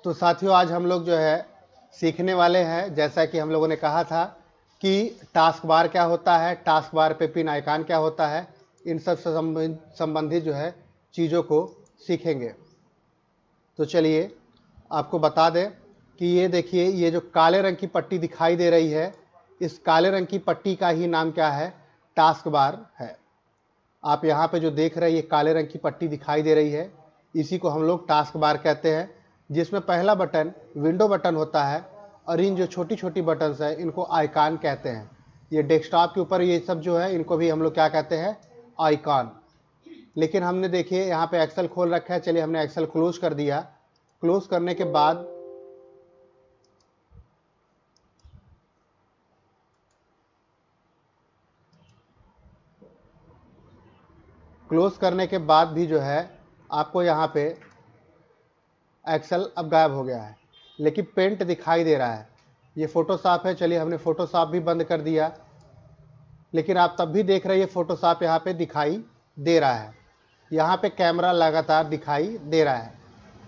तो साथियों आज हम लोग जो है सीखने वाले हैं, जैसा कि हम लोगों ने कहा था कि टास्क बार क्या होता है, टास्क बार पे पिन आइकन क्या होता है, इन सब से संबंधित जो है चीज़ों को सीखेंगे। तो चलिए आपको बता दें कि ये देखिए, ये जो काले रंग की पट्टी दिखाई दे रही है, इस काले रंग की पट्टी का ही नाम क्या है, टास्क बार है। आप यहाँ पे जो देख रहे हैं, ये काले रंग की पट्टी दिखाई दे रही है, इसी को हम लोग टास्क बार कहते हैं, जिसमें पहला बटन विंडो बटन होता है और इन जो छोटी छोटी बटन्स है इनको आइकॉन कहते हैं। ये डेस्कटॉप के ऊपर ये सब जो है इनको भी हम लोग क्या कहते हैं, आइकॉन। लेकिन हमने देखिए यहाँ पे एक्सेल खोल रखा है, चलिए हमने एक्सेल क्लोज कर दिया। क्लोज करने के बाद भी जो है आपको यहाँ पे एक्सेल अब गायब हो गया है, लेकिन पेंट दिखाई दे रहा है। ये फोटोशॉप है, चलिए हमने फोटोशॉप भी बंद कर दिया, लेकिन आप तब भी देख रहे हैं फोटोशॉप यहाँ पे दिखाई दे रहा है। यहाँ पे कैमरा लगातार दिखाई दे रहा है।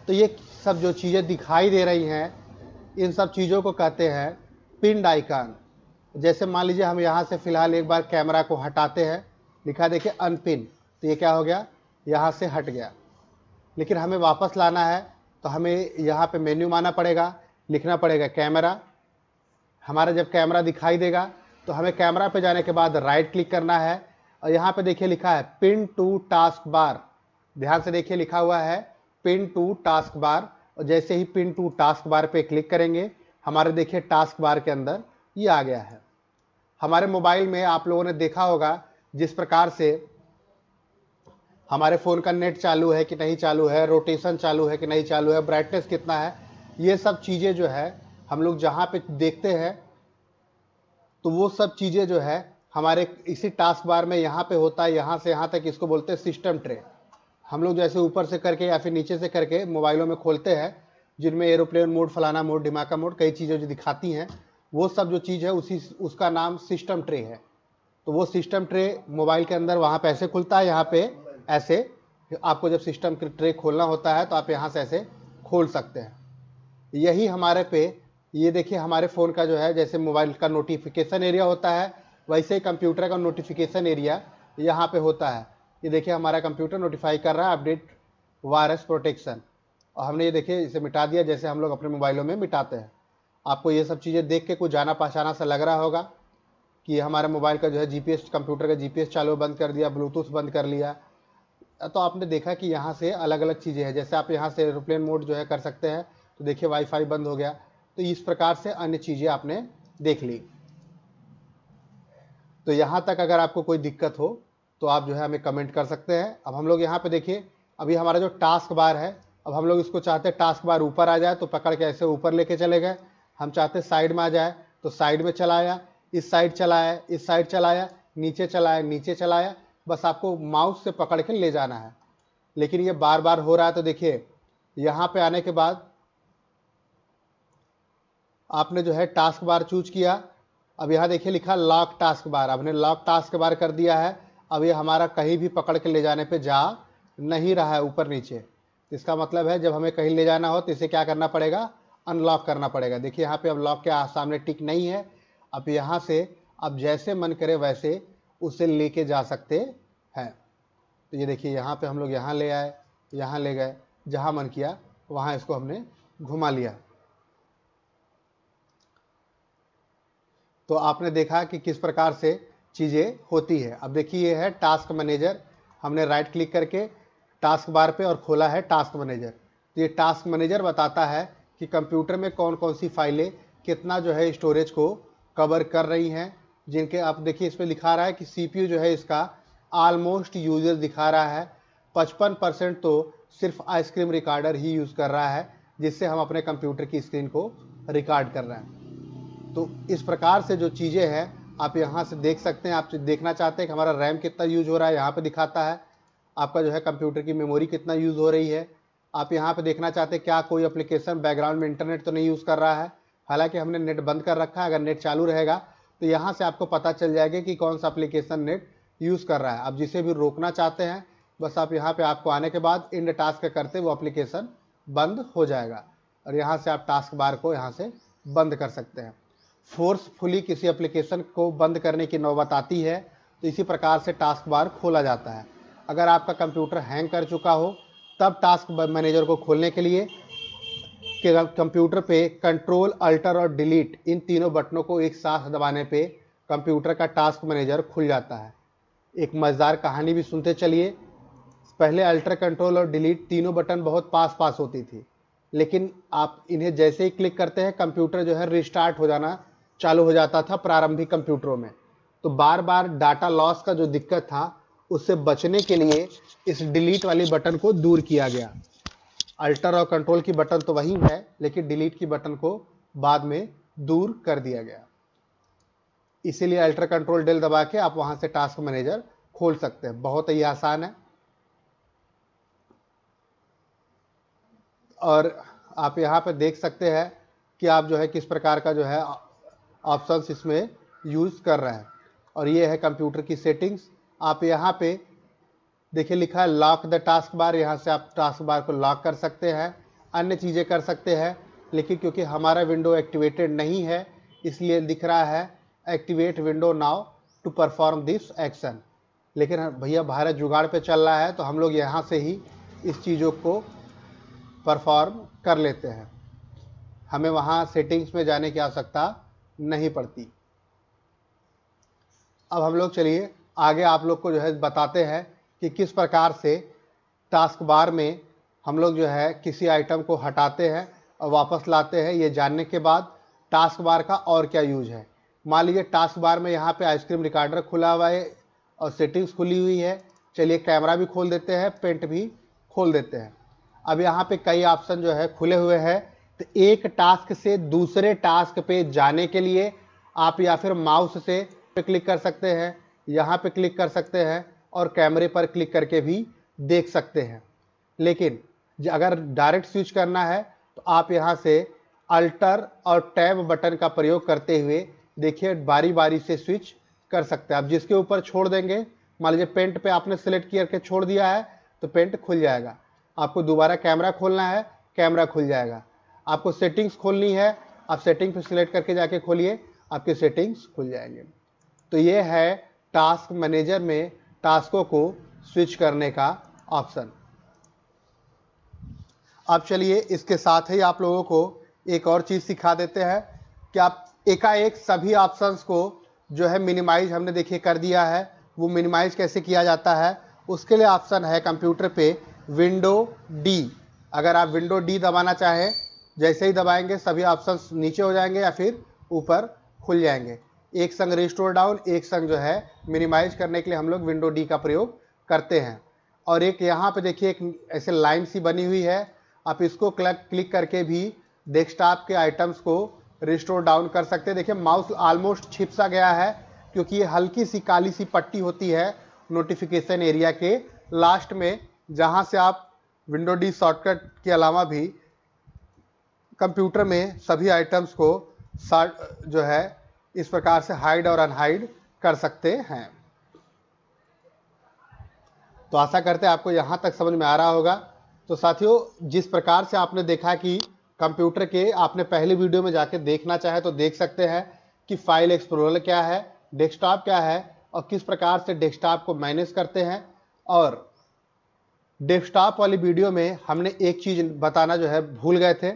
तो ये सब जो चीज़ें दिखाई दे रही हैं, इन सब चीज़ों को कहते हैं पिन्ड आइकन। जैसे मान लीजिए हम यहाँ से फ़िलहाल एक बार कैमरा को हटाते हैं, लिखा देखिए अनपिन, तो ये क्या हो गया, यहाँ से हट गया। लेकिन हमें वापस लाना है तो हमें यहाँ पे मेन्यू आना पड़ेगा, लिखना पड़ेगा कैमरा। हमारा जब कैमरा दिखाई देगा तो हमें कैमरा पे जाने के बाद राइट क्लिक करना है और यहाँ पे देखिए लिखा है पिन टू टास्क बार। ध्यान से देखिए लिखा हुआ है पिन टू टास्क बार, और जैसे ही पिन टू टास्क बार पे क्लिक करेंगे हमारे देखिए टास्क बार के अंदर ये आ गया है। हमारे मोबाइल में आप लोगों ने देखा होगा जिस प्रकार से हमारे फ़ोन का नेट चालू है कि नहीं चालू है, रोटेशन चालू है कि नहीं चालू है, ब्राइटनेस कितना है, ये सब चीज़ें जो है हम लोग जहाँ पे देखते हैं तो वो सब चीज़ें जो है हमारे इसी टास्क बार में यहाँ पे होता है। यहाँ से यहाँ तक इसको बोलते हैं सिस्टम ट्रे। हम लोग जैसे ऊपर से करके या फिर नीचे से करके मोबाइलों में खोलते हैं, जिनमें एरोप्लेन मोड, फलाना मोड, ढिमाका मोड, कई चीज़ें जो दिखाती हैं, वो सब जो चीज़ है उसका नाम सिस्टम ट्रे है। तो वो सिस्टम ट्रे मोबाइल के अंदर वहाँ पे ऐसे खुलता है, यहाँ पे ऐसे आपको जब सिस्टम ट्रे खोलना होता है तो आप यहाँ से ऐसे खोल सकते हैं। यही हमारे पे ये देखिए हमारे फ़ोन का जो है, जैसे मोबाइल का नोटिफिकेशन एरिया होता है, वैसे ही कंप्यूटर का नोटिफिकेशन एरिया यहाँ पे होता है। ये देखिए हमारा कंप्यूटर नोटिफाई कर रहा है अपडेट वायरस प्रोटेक्शन, और हमने ये देखिए इसे मिटा दिया, जैसे हम लोग अपने मोबाइलों में मिटाते हैं। आपको ये सब चीज़ें देख के कुछ जाना पहचाना सा लग रहा होगा कि हमारे मोबाइल का जो है जीपीएस, कंप्यूटर का जीपीएस चालू बंद कर दिया, ब्लूटूथ बंद कर लिया। तो आपने देखा कि यहाँ से अलग अलग चीज़ें हैं, जैसे आप यहाँ से एरोप्लेन मोड जो है कर सकते हैं, तो देखिए वाईफाई बंद हो गया। तो इस प्रकार से अन्य चीज़ें आपने देख ली। तो यहाँ तक अगर आपको कोई दिक्कत हो तो आप जो है हमें कमेंट कर सकते हैं। अब हम लोग यहाँ पे देखिए, अभी हमारा जो टास्क बार है, अब हम लोग इसको चाहते हैं टास्क बार ऊपर आ जाए तो पकड़ के ऐसे ऊपर लेके चले गए। हम चाहते साइड में आ जाए तो साइड में चलाया, इस साइड चलाया, इस साइड चलाया, नीचे चलाया, नीचे चलाया। बस आपको माउस से पकड़ के ले जाना है। लेकिन ये बार बार हो रहा है, तो देखिए यहाँ पे आने के बाद आपने जो है टास्क बार चूज किया। अब यहाँ देखिए लिखा लॉक टास्क बार, आपने लॉक टास्क बार कर दिया है। अब ये हमारा कहीं भी पकड़ के ले जाने पे जा नहीं रहा है ऊपर नीचे। इसका मतलब है जब हमें कहीं ले जाना हो तो इसे क्या करना पड़ेगा, अनलॉक करना पड़ेगा। देखिए यहाँ पे अब लॉक के सामने टिक नहीं है। अब यहाँ से अब जैसे मन करे वैसे उसे लेके जा सकते हैं। तो ये देखिए यहाँ पे हम लोग यहाँ ले आए, यहाँ ले गए, जहाँ मन किया वहाँ इसको हमने घुमा लिया। तो आपने देखा कि किस प्रकार से चीज़ें होती है। अब देखिए ये है टास्क मैनेजर, हमने राइट क्लिक करके टास्क बार पे और खोला है टास्क मैनेजर। तो ये टास्क मैनेजर बताता है कि कंप्यूटर में कौन कौन सी फाइलें कितना जो है स्टोरेज को कवर कर रही हैं, जिनके आप देखिए इस पर लिखा रहा है कि सीपीयू जो है इसका ऑलमोस्ट यूजर दिखा रहा है 55% तो सिर्फ आइसक्रीम रिकॉर्डर ही यूज़ कर रहा है, जिससे हम अपने कंप्यूटर की स्क्रीन को रिकॉर्ड कर रहे हैं। तो इस प्रकार से जो चीज़ें हैं आप यहाँ से देख सकते हैं। आप देखना चाहते हैं कि हमारा रैम कितना यूज़ हो रहा है, यहाँ पे दिखाता है। आपका जो है कंप्यूटर की मेमोरी कितना यूज़ हो रही है। आप यहाँ पे देखना चाहते हैं क्या कोई एप्लीकेशन बैकग्राउंड में इंटरनेट तो नहीं यूज़ कर रहा है। हालांकि हमने नेट बंद कर रखा है, अगर नेट चालू रहेगा तो यहाँ से आपको पता चल जाएगा कि कौन सा एप्लीकेशन नेट यूज़ कर रहा है। आप जिसे भी रोकना चाहते हैं बस आप यहाँ पर आपको आने के बाद इंड टास्क करते वो एप्लीकेशन बंद हो जाएगा। और यहाँ से आप टास्क बार को यहाँ से बंद कर सकते हैं। फोर्सफुली किसी एप्लीकेशन को बंद करने की नौबत आती है तो इसी प्रकार से टास्क बार खोला जाता है। अगर आपका कंप्यूटर हैंग कर चुका हो तब टास्क मैनेजर को खोलने के लिए कंप्यूटर पे कंट्रोल, अल्टर और डिलीट इन तीनों बटनों को एक साथ दबाने पे कंप्यूटर का टास्क मैनेजर खुल जाता है। एक मज़ेदार कहानी भी सुनते चलिए। पहले अल्टर, कंट्रोल और डिलीट तीनों बटन बहुत पास पास होती थी, लेकिन आप इन्हें जैसे ही क्लिक करते हैं कंप्यूटर जो है रिस्टार्ट हो जाना चालू हो जाता था प्रारंभिक कंप्यूटरों में। तो बार बार डाटा लॉस का जो दिक्कत था उससे बचने के लिए इस डिलीट वाली बटन को दूर किया गया। अल्टर और कंट्रोल की बटन तो वही है, लेकिन डिलीट की बटन को बाद में दूर कर दिया गया। इसीलिए अल्टर, कंट्रोल, डेल दबा के आप वहां से टास्क मैनेजर खोल सकते हैं। बहुत ही आसान है और आप यहाँ पे देख सकते हैं कि आप जो है किस प्रकार का जो है ऑप्शंस इसमें यूज़ कर रहे हैं। और ये है कंप्यूटर की सेटिंग्स। आप यहाँ पे देखिए लिखा है लॉक द टास्क बार, यहाँ से आप टास्क बार को लॉक कर सकते हैं, अन्य चीज़ें कर सकते हैं। लेकिन क्योंकि हमारा विंडो एक्टिवेटेड नहीं है इसलिए दिख रहा है activate window now to perform this action. लेकिन भैया भारत जुगाड़ पे चल रहा है तो हम लोग यहाँ से ही इस चीज़ों को परफॉर्म कर लेते हैं, हमें वहाँ सेटिंग्स में जाने की आवश्यकता नहीं पड़ती। अब हम लोग चलिए आगे आप लोग को जो है बताते हैं कि किस प्रकार से टास्क बार में हम लोग जो है किसी आइटम को हटाते हैं और वापस लाते हैं। ये जानने के बाद टास्क बार का और क्या यूज है। मान लीजिए टास्क बार में यहाँ पे आइसक्रीम रिकॉर्डर खुला हुआ है और सेटिंग्स खुली हुई है। चलिए कैमरा भी खोल देते हैं, पेंट भी खोल देते हैं। अब यहाँ पे कई ऑप्शन जो है खुले हुए हैं, तो एक टास्क से दूसरे टास्क पे जाने के लिए आप या फिर माउस से क्लिक कर सकते हैं, यहाँ पे क्लिक कर सकते हैं और कैमरे पर क्लिक करके भी देख सकते हैं। लेकिन अगर डायरेक्ट स्विच करना है तो आप यहाँ से अल्टर और टैब बटन का प्रयोग करते हुए देखिए बारी बारी से स्विच कर सकते हैं। आप जिसके ऊपर छोड़ देंगे, मान लीजिए पेंट पे आपने सिलेक्ट करके छोड़ दिया है तो पेंट खुल जाएगा। आपको दोबारा कैमरा खोलना है, कैमरा खुल जाएगा। आपको सेटिंग्स खोलनी है, आप सेटिंग पे सिलेक्ट करके जाके खोलिए, आपके सेटिंग्स खुल जाएंगे। तो ये है टास्क मैनेजर में टास्कों को स्विच करने का ऑप्शन। अब चलिए इसके साथ ही आप लोगों को एक और चीज़ सिखा देते हैं कि आप एकाएक सभी ऑप्शंस को जो है मिनिमाइज हमने देखिए कर दिया है। वो मिनिमाइज कैसे किया जाता है उसके लिए ऑप्शन है कंप्यूटर पे विंडो डी। अगर आप विंडो डी दबाना चाहें, जैसे ही दबाएंगे सभी ऑप्शंस नीचे हो जाएंगे या फिर ऊपर खुल जाएंगे। एक संग रिस्टोर डाउन, एक संग जो है मिनिमाइज करने के लिए हम लोग विंडो डी का प्रयोग करते हैं। और एक यहाँ पे देखिए एक ऐसे लाइन सी बनी हुई है, आप इसको क्लिक करके भी डेस्कटॉप के आइटम्स को रिस्टोर डाउन कर सकते हैं। देखिए माउस ऑलमोस्ट छिप सा गया है क्योंकि ये हल्की सी काली सी पट्टी होती है नोटिफिकेशन एरिया के लास्ट में, जहाँ से आप विंडो डी शॉर्टकट के अलावा भी कंप्यूटर में सभी आइटम्स को जो है इस प्रकार से हाइड और अनहाइड कर सकते हैं। तो आशा करते हैं आपको यहाँ तक समझ में आ रहा होगा। तो साथियों जिस प्रकार से आपने देखा कि कंप्यूटर के, आपने पहली वीडियो में जाके देखना चाहे तो देख सकते हैं कि फाइल एक्सप्लोरर क्या है, डेस्कटॉप क्या है और किस प्रकार से डेस्कटॉप को मैनेज करते हैं। और डेस्कटॉप वाली वीडियो में हमने एक चीज़ बताना जो है भूल गए थे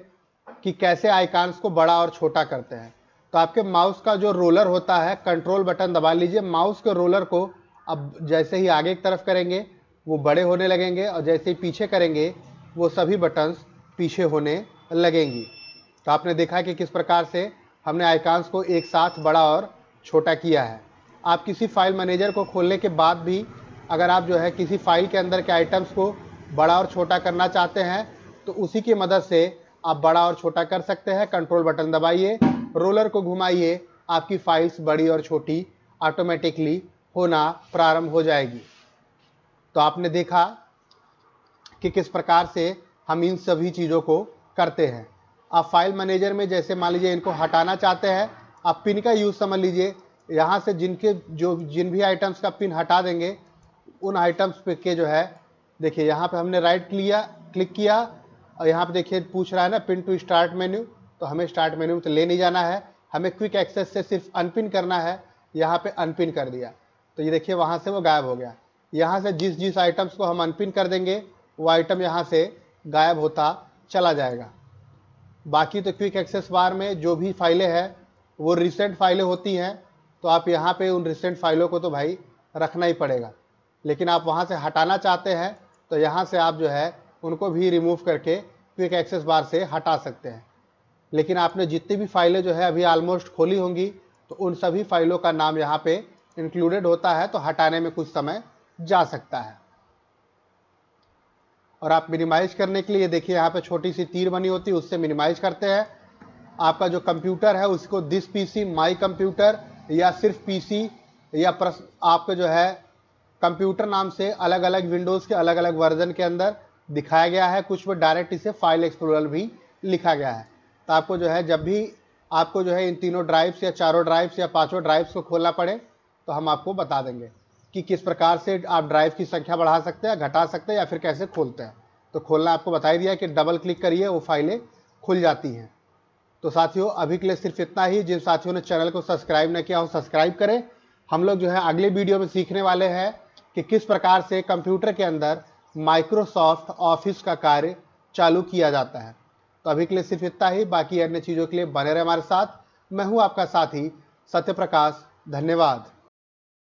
कि कैसे आइकॉन्स को बड़ा और छोटा करते हैं। तो आपके माउस का जो रोलर होता है, कंट्रोल बटन दबा लीजिए, माउस के रोलर को अब जैसे ही आगे की तरफ करेंगे वो बड़े होने लगेंगे और जैसे ही पीछे करेंगे वो सभी बटन्स पीछे होने लगेंगी। तो आपने देखा कि किस प्रकार से हमने आइकॉन्स को एक साथ बड़ा और छोटा किया है। आप किसी फाइल मैनेजर को खोलने के बाद भी अगर आप जो है किसी फाइल के अंदर के आइटम्स को बड़ा और छोटा करना चाहते हैं तो उसी की मदद से आप बड़ा और छोटा कर सकते हैं। कंट्रोल बटन दबाइए, रोलर को घुमाइए, आपकी फाइल्स बड़ी और छोटी ऑटोमेटिकली होना प्रारंभ हो जाएगी। तो आपने देखा कि किस प्रकार से हम इन सभी चीज़ों को करते हैं। आप फाइल मैनेजर में जैसे मान लीजिए इनको हटाना चाहते हैं, आप पिन का यूज़ समझ लीजिए। यहाँ से जिन भी आइटम्स का पिन हटा देंगे उन आइटम्स पे के जो है देखिए यहाँ पे हमने राइट क्लिक किया और यहाँ पे देखिए पूछ रहा है ना पिन टू स्टार्ट मेन्यू, तो हमें स्टार्ट मेन्यू में तो ले नहीं जाना है, हमें क्विक एक्सेस से सिर्फ अनपिन करना है। यहाँ पे अनपिन कर दिया तो ये देखिए वहाँ से वो गायब हो गया। यहाँ से जिस जिस आइटम्स को हम अनपिन कर देंगे वो आइटम यहाँ से गायब होता चला जाएगा। बाकी तो क्विक एक्सेस बार में जो भी फाइलें हैं वो रिसेंट फाइलें होती हैं, तो आप यहाँ पे उन रिसेंट फाइलों को तो भाई रखना ही पड़ेगा। लेकिन आप वहाँ से हटाना चाहते हैं तो यहाँ से आप जो है उनको भी रिमूव करके क्विक एक्सेस बार से हटा सकते हैं। लेकिन आपने जितनी भी फाइलें जो है अभी ऑलमोस्ट खोली होंगी तो उन सभी फाइलों का नाम यहाँ पे इंक्लूडेड होता है, तो हटाने में कुछ समय जा सकता है। और आप मिनिमाइज करने के लिए देखिए यहाँ पे छोटी सी तीर बनी होती है, उससे मिनिमाइज करते हैं। आपका जो कंप्यूटर है उसको दिस पीसी, माई कंप्यूटर या सिर्फ पीसी या आपके जो है कंप्यूटर नाम से अलग अलग विंडोज़ के अलग अलग वर्जन के अंदर दिखाया गया है। कुछ में डायरेक्ट इसे फाइल एक्सप्लोरर भी लिखा गया है। तो आपको जो है जब भी आपको जो है इन तीनों ड्राइव्स या चारों ड्राइव्स या पांचों ड्राइव्स को खोलना पड़े तो हम आपको बता देंगे कि किस प्रकार से आप ड्राइव की संख्या बढ़ा सकते हैं, घटा सकते हैं या फिर कैसे खोलते हैं। तो खोलना आपको बता ही दिया कि डबल क्लिक करिए वो फाइलें खुल जाती हैं। तो साथियों अभी के लिए सिर्फ इतना ही। जिन साथियों ने चैनल को सब्सक्राइब न किया हो सब्सक्राइब करें। हम लोग जो है अगले वीडियो में सीखने वाले हैं कि किस प्रकार से कंप्यूटर के अंदर माइक्रोसॉफ्ट ऑफिस का कार्य चालू किया जाता है। तो अभी के लिए सिर्फ इतना ही, बाकी अन्य चीज़ों के लिए बने रहे हमारे साथ। मैं हूं आपका साथी सत्य प्रकाश। धन्यवाद।